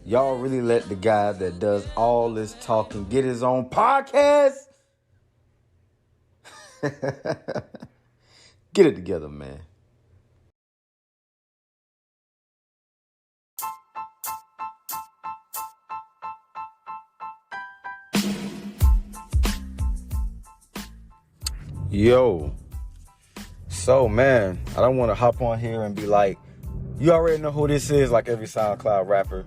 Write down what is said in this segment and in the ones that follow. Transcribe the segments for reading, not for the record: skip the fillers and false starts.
Y'all really let the guy that does all this talking get his own podcast? Get it together, man. Yo. So, man, I don't want to hop on here and be like, you already know who this is, like every SoundCloud rapper.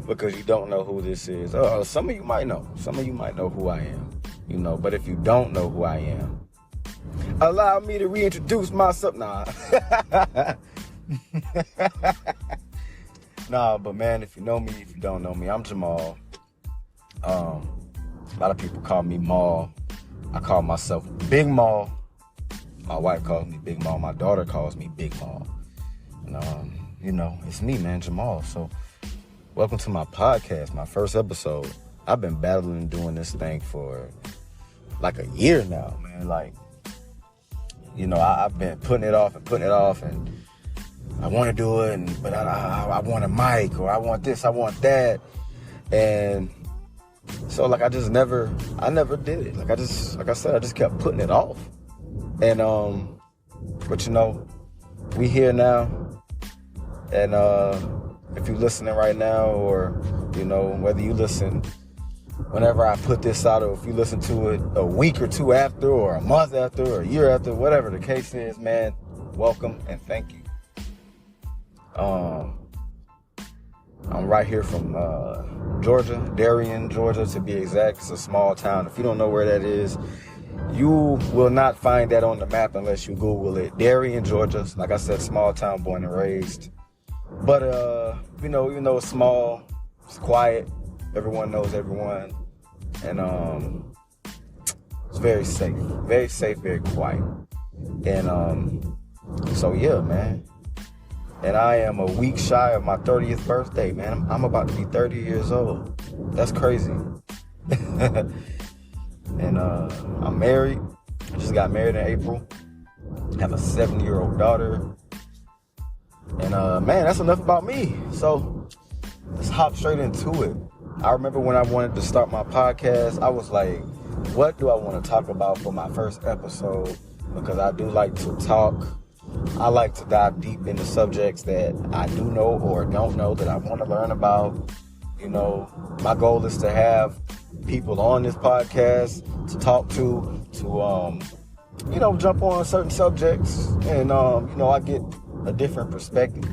Because you don't know who this is. Some of you might know. Some of you might know who I am. You know, but if you don't know who I am, allow me to reintroduce myself. Nah. Nah, but man, if you know me, if you don't know me, I'm Jamal. A lot of people call me Maul. I call myself Big Maul. My wife calls me Big Maul. My daughter calls me Big Maul. And, you know, it's me, man, Jamal. So, welcome to my podcast, my first episode. I've been battling doing this thing for like a year now, man. Like, you know, I've been putting it off, and I want to do it, but I want a mic, or I want this, I want that. And so, like, I never did it. Like I said, I just kept putting it off. And, but you know, we here now. And, if you're listening right now, or, you know, whether you listen whenever I put this out, or if you listen to it a week or two after, or a month after, or a year after, whatever the case is, man, welcome and thank you. I'm right here from Georgia, Darien, Georgia to be exact. It's a small town. If you don't know where that is, you will not find that on the map unless you Google it. Darien, Georgia. Like I said, small town, born and raised. But, you know, even though it's small, it's quiet. Everyone knows everyone. And it's very safe, very quiet. And so, yeah, man. And I am a week shy of my 30th birthday, man. I'm about to be 30 years old. That's crazy. And I'm married. I just got married in April. I have a 7-year-old daughter. And man, that's enough about me. So let's hop straight into it. I remember when I wanted to start my podcast, I was like, what do I want to talk about for my first episode? Because I do like to talk. I like to dive deep into subjects that I do know or don't know that I want to learn about. You know, my goal is to have people on this podcast to talk to you know, jump on certain subjects. And, you know, I get a different perspective.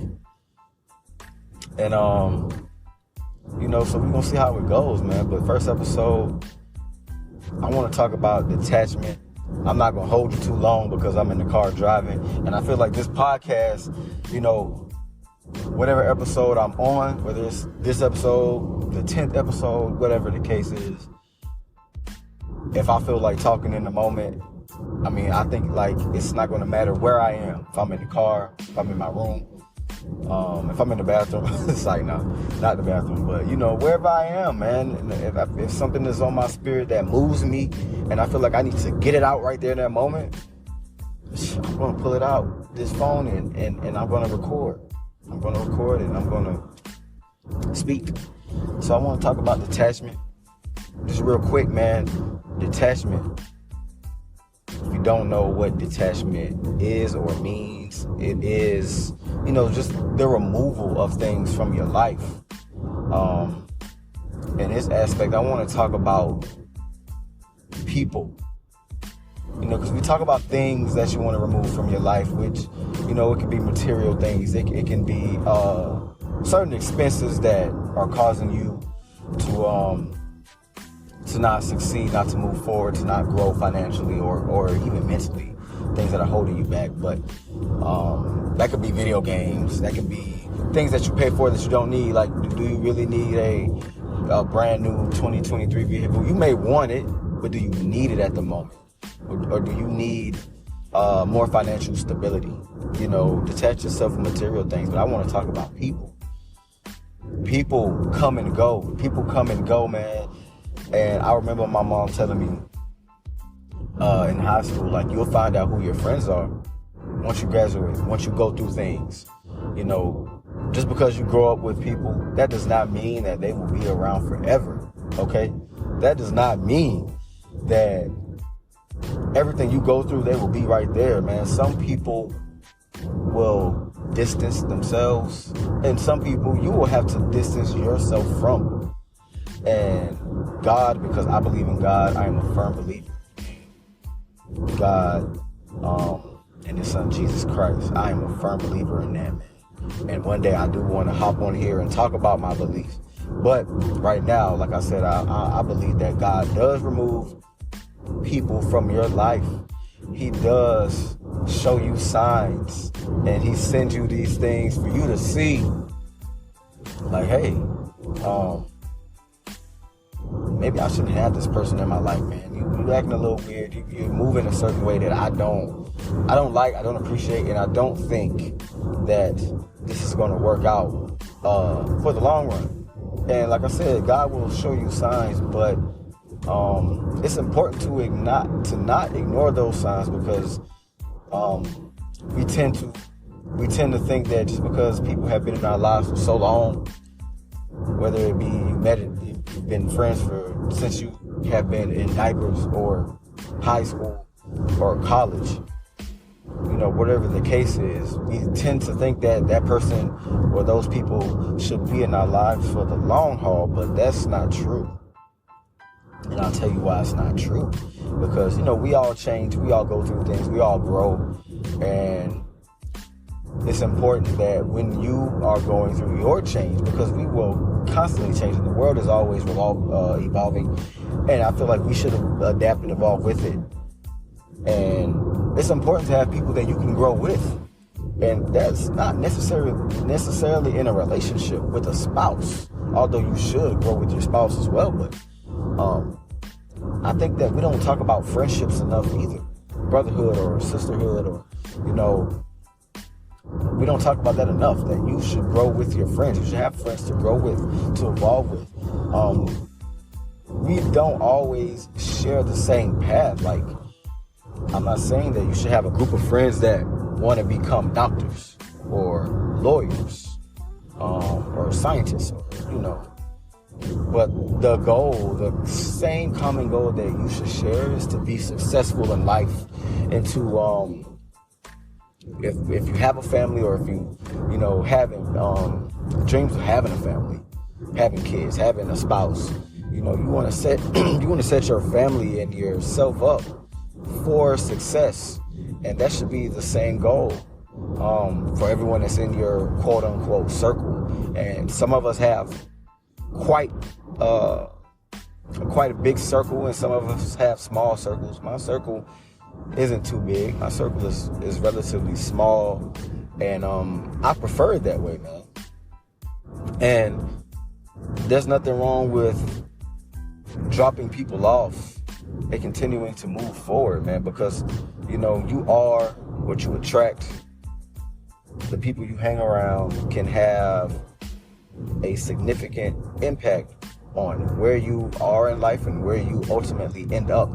And, you know, so we're going to see how it goes, man. But first episode, I want to talk about detachment. I'm not going to hold you too long because I'm in the car driving. And I feel like this podcast, you know, whatever episode I'm on, whether it's this episode, the 10th episode, whatever the case is, if I feel like talking in the moment, I mean, I think, like, it's not going to matter where I am. If I'm in the car, if I'm in my room, if I'm in the bathroom, it's like, no, not the bathroom, but, you know, wherever I am, man. And if something is on my spirit that moves me and I feel like I need to get it out right there in that moment, I'm going to pull it out, this phone, and I'm going to record. I'm going to record and I'm going to speak. So I want to talk about detachment. Just real quick, man. Detachment. If you don't know what detachment is or means, it is, you know, just the removal of things from your life. In this aspect, I want to talk about people. You know, because we talk about things that you want to remove from your life, which, you know, it can be material things. It can be certain expenses that are causing you to not succeed, not to move forward, to not grow financially or even mentally, things that are holding you back. But that could be video games. That could be things that you pay for that you don't need. Like, do you really need a brand new 2023 vehicle? You may want it, but do you need it at the moment? Or do you need more financial stability? You know, detach yourself from material things. But I want to talk about people. People come and go. People come and go, man. And I remember my mom telling me in high school, like, you'll find out who your friends are once you graduate, once you go through things. You know, Just because you grow up with people, that does not mean that they will be around forever, okay? That does not mean that everything you go through, they will be right there, man. Some people will distance themselves, and some people you will have to distance yourself from. And God, because I believe in God, I am a firm believer. God, and His Son Jesus Christ, I am a firm believer in that, man. And one day I do want to hop on here and talk about my beliefs. But right now, like I said, I believe that God does remove people from your life. He does show you signs, and He sends you these things for you to see. Like, hey, maybe I shouldn't have this person in my life, man. You acting a little weird. You're moving a certain way that I don't like, I don't appreciate, and I don't think that this is going to work out for the long run. And like I said, God will show you signs, but it's important to not ignore those signs, because we tend to think that just because people have been in our lives for so long, whether it be you've been friends since you have been in diapers or high school or college, whatever the case is, we tend to think that that person or those people should be in our lives for the long haul, but that's not true. And I'll tell you why it's not true. Because, we all change, we all go through things, we all grow. And it's important that when you are going through your change, because we will constantly change, and the world is always evolving. And I feel like we should adapt and evolve with it. And it's important to have people that you can grow with. And that's not necessarily in a relationship with a spouse, although you should grow with your spouse as well. But I think that we don't talk about friendships enough either. Brotherhood or sisterhood, or, we don't talk about that enough, that you should grow with your friends. You should have friends to grow with, to evolve with. We don't always share the same path. Like, I'm not saying that you should have a group of friends that want to become doctors or lawyers or scientists, or, but the goal, the same common goal that you should share is to be successful in life, and to if you have a family, or if you having dreams of having a family, having kids, having a spouse, you want to set your family and yourself up for success. And that should be the same goal for everyone that's in your quote unquote circle. And some of us have quite a big circle, and some of us have small circles. My circle isn't too big. My circle is relatively small, and I prefer it that way, man. And there's nothing wrong with dropping people off and continuing to move forward, man, because you are what you attract. The people you hang around can have a significant impact on where you are in life and where you ultimately end up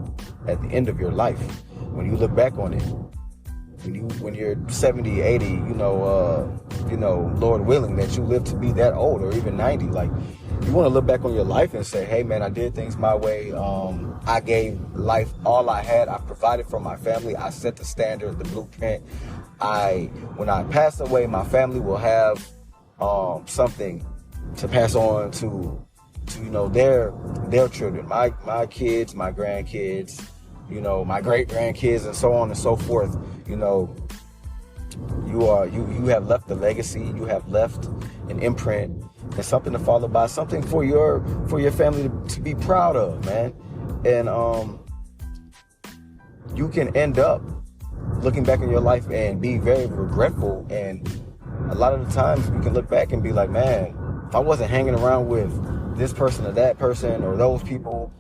at the end of your life. When you look back on it, when you're 70, 80, Lord willing that you live to be that old, or even 90, like, you want to look back on your life and say, hey man, I did things my way. I gave life all I had. I provided for my family. I set the standard, the blueprint. When I pass away, my family will have something to pass on to their children, my kids, my grandkids, my great grandkids, and so on and so forth. You have left a legacy. You have left an imprint and something to follow by, something for your family to be proud of, man. And you can end up looking back in your life and be very regretful. And a lot of the times we can look back and be like, man, if I wasn't hanging around with this person or that person or those people,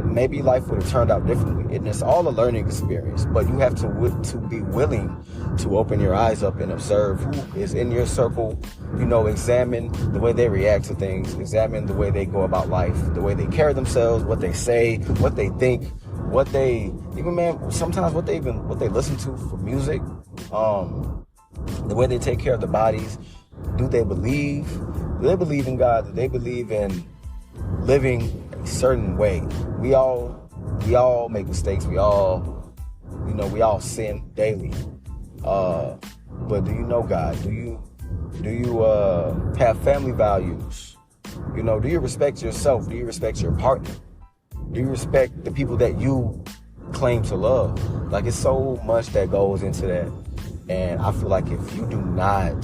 maybe life would have turned out differently. And it's all a learning experience, but you have to be willing to open your eyes up and observe who is in your circle. Examine the way they react to things, examine the way they go about life, the way they carry themselves, what they say, what they think, sometimes what they listen to for music, the way they take care of their bodies, do they believe? Do they believe in God? Do they believe in living a certain way? We all make mistakes. We all sin daily. But do you know God? Do you have family values? Do you respect yourself? Do you respect your partner? Do you respect the people that you claim to love? Like, it's so much that goes into that. And I feel like if you do not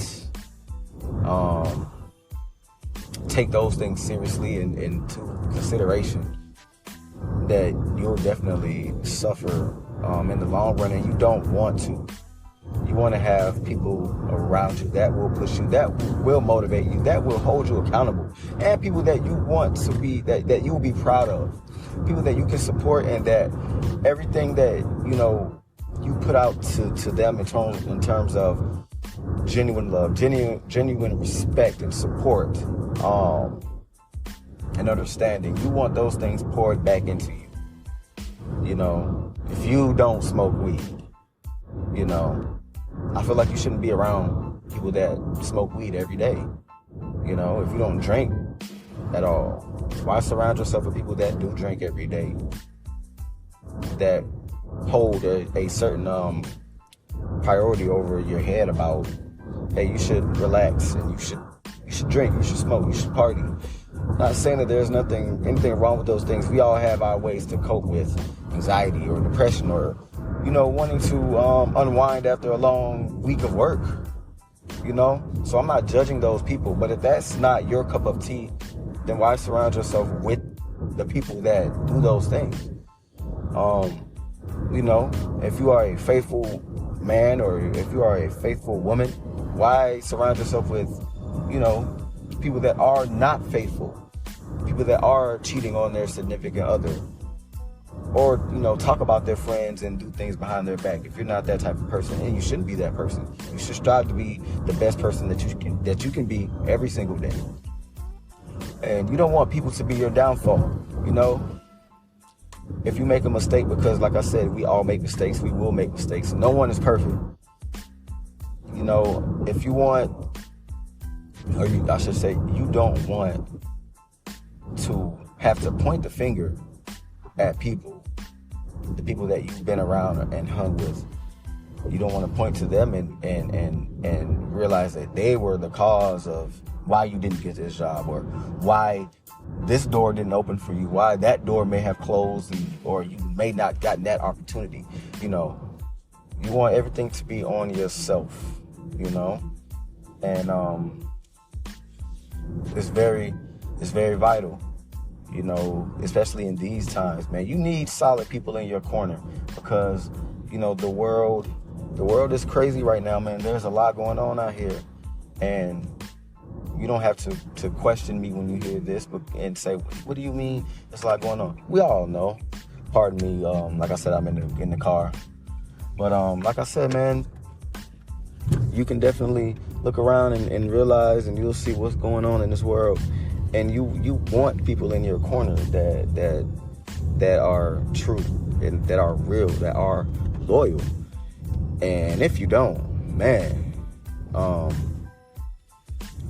take those things seriously and into consideration, that you'll definitely suffer in the long run, and you don't want to. You want to have people around you that will push you, that will motivate you, that will hold you accountable, and people that you want to be, that you will be proud of, people that you can support, and that everything that you put out to them in terms of genuine love, genuine respect and support, and understanding. You want those things poured back into you. If you don't smoke weed, I feel like you shouldn't be around people that smoke weed every day. If you don't drink at all, why surround yourself with people that do drink every day, that hold a certain priority over your head about, hey, you should relax and you should drink, you should smoke, you should party. Not saying that there's anything wrong with those things. We all have our ways to cope with anxiety or depression, or wanting to unwind after a long week of work. So I'm not judging those people, but if that's not your cup of tea, then why surround yourself with the people that do those things? If you are a faithful man, or if you are a faithful woman, why surround yourself with people that are not faithful, people that are cheating on their significant other, or talk about their friends and do things behind their back? If you're not that type of person, and you shouldn't be that person, you should strive to be the best person that you can be every single day. And you don't want people to be your downfall. If you make a mistake, because like I said, we all make mistakes, we will make mistakes. No one is perfect. If you want, I should say, you don't want to have to point the finger at people, the people that you've been around and hung with. You don't want to point to them and realize that they were the cause of why you didn't get this job, or why this door didn't open for you, why that door may have closed, or you may not gotten that opportunity. You want everything to be on yourself, and it's very vital, especially in these times, man. You need solid people in your corner, because the world is crazy right now, man. There's a lot going on out here, and you don't have to question me when you hear this and say, what do you mean there's a lot going on? We all know. Pardon me, like I said, I'm in the car. But like I said, man, you can definitely look around and realize, and you'll see what's going on in this world. And you want people in your corner that are true, and that are real, that are loyal. And if you don't, man,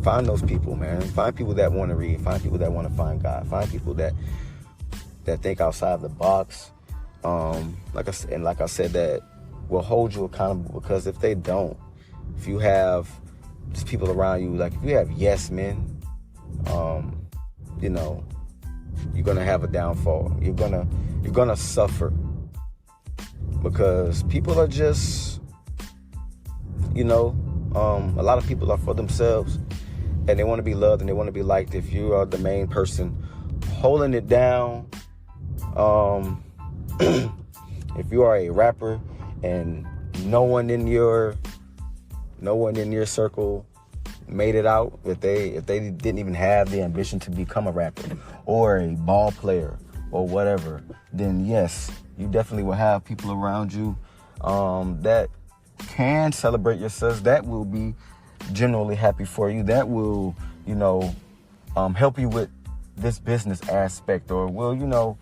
find those people, man. Find people that want to read. Find people that want to find God. Find people that think outside the box. Like I said, that will hold you accountable. Because if they don't, if you have just people around you, like if you have yes men, you're gonna have a downfall. You're gonna suffer, because people are just, a lot of people are for themselves, and they want to be loved and they want to be liked. If you are the main person holding it down, if you are a rapper and no one in your circle made it out, if they didn't even have the ambition to become a rapper or a ball player or whatever, then yes, you definitely will have people around you that can celebrate your success, that will be genuinely happy for you, that will help you with this business aspect, or will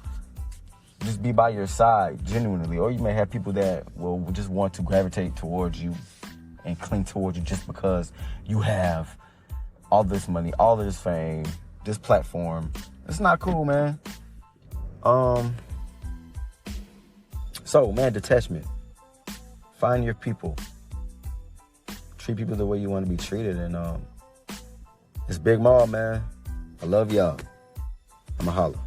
just be by your side genuinely. Or you may have people that will just want to gravitate towards you and cling towards you just because you have all this money, all this fame, this platform. It's not cool, man. So, man, detachment. Find your people. Treat people the way you want to be treated. And it's Big Mall, man. I love y'all. I'ma holla.